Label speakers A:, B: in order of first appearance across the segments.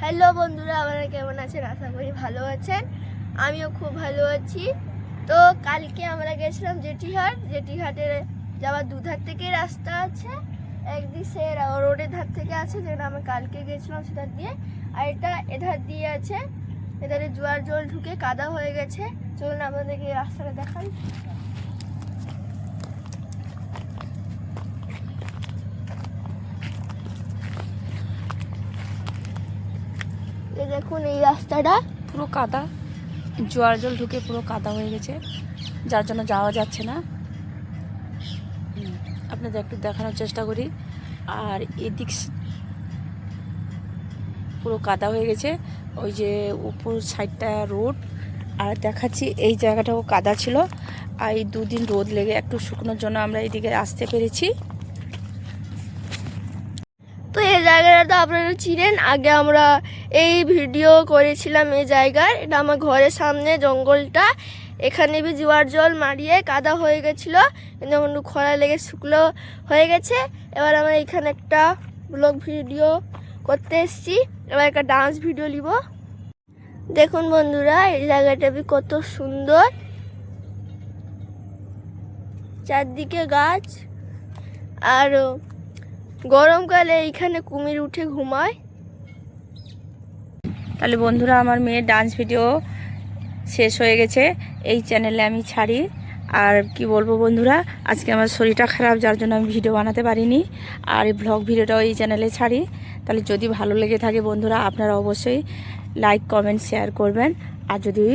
A: Hello বন্ধুরা, আপনারা কেমন আছেন? আশা করি ভালো আছেন। আমিও খুব ভালো আছি। তো কালকে আমরা গেছিলাম জেটিহাটের যাওয়ার দুধার থেকে রাস্তা আছে, একদিক সে রোডের ধার থেকে আছে, যেটা আমরা কালকে গেছিলাম সেটা দিয়ে, আর এটা এধার দিয়ে আছে। এধারে জোয়ার জল ঢুকে কাদা হয়ে গেছে। চলুন আপনাদেরকে এই রাস্তাটা দেখাই। দেখুন এই রাস্তাটা
B: পুরো কাদা, জোয়ার জল ঢুকে পুরো কাদা হয়ে গেছে, যার জন্য যাওয়া যাচ্ছে না। আপনাদের একটু দেখানোর চেষ্টা করি। আর এদিক পুরো কাদা হয়ে গেছে, ওই যে উপর সাইডটা রোড। আর দেখাচ্ছি এই জায়গাটাও কাদা ছিল, আর এই দুদিন রোদ লেগে একটু শুকনোর জন্য আমরা এইদিকে আসতে পেরেছি।
A: তো এই জায়গাটা তো আপনারা চিনেন, আগে আমরা এই ভিডিও করেছিলাম এই জায়গার। এটা আমার ঘরের সামনে জঙ্গলটা, এখানে জোয়ার জল মারিয়ে কাদা হয়ে গেছিলো, যখন খরা লেগে শুকনো হয়ে গেছে। এবার আমরা এখানে একটা ব্লগ ভিডিও করতে এসেছি, এবার একটা ডান্স ভিডিও নিব। দেখুন বন্ধুরা, এই জায়গাটা কত সুন্দর, চারদিকে গাছ, আর গরমকালে এইখানে কুমির উঠে ঘুমায়।
B: তাহলে বন্ধুরা, আমার মেয়ের ডান্স ভিডিও শেষ হয়ে গেছে, এই চ্যানেলে আমি ছাড়ি। আর কি বলবো বন্ধুরা, আজকে আমার শরীরটা খারাপ, যার জন্য আমি ভিডিও বানাতে পারিনি। আর এই ব্লগ ভিডিওটাও এই চ্যানেলে ছাড়ি। তাহলে যদি ভালো লেগে থাকে বন্ধুরা, আপনারা অবশ্যই লাইক কমেন্ট শেয়ার করবেন। আর যদি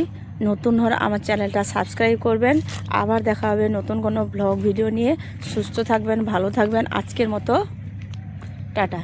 B: নতুন হন আমার চ্যানেলটা সাবস্ক্রাইব করবেন। আবার দেখা হবে নতুন কোনো ব্লগ ভিডিও নিয়ে। সুস্থ থাকবেন, ভালো থাকবেন। আজকের মতো টাটা।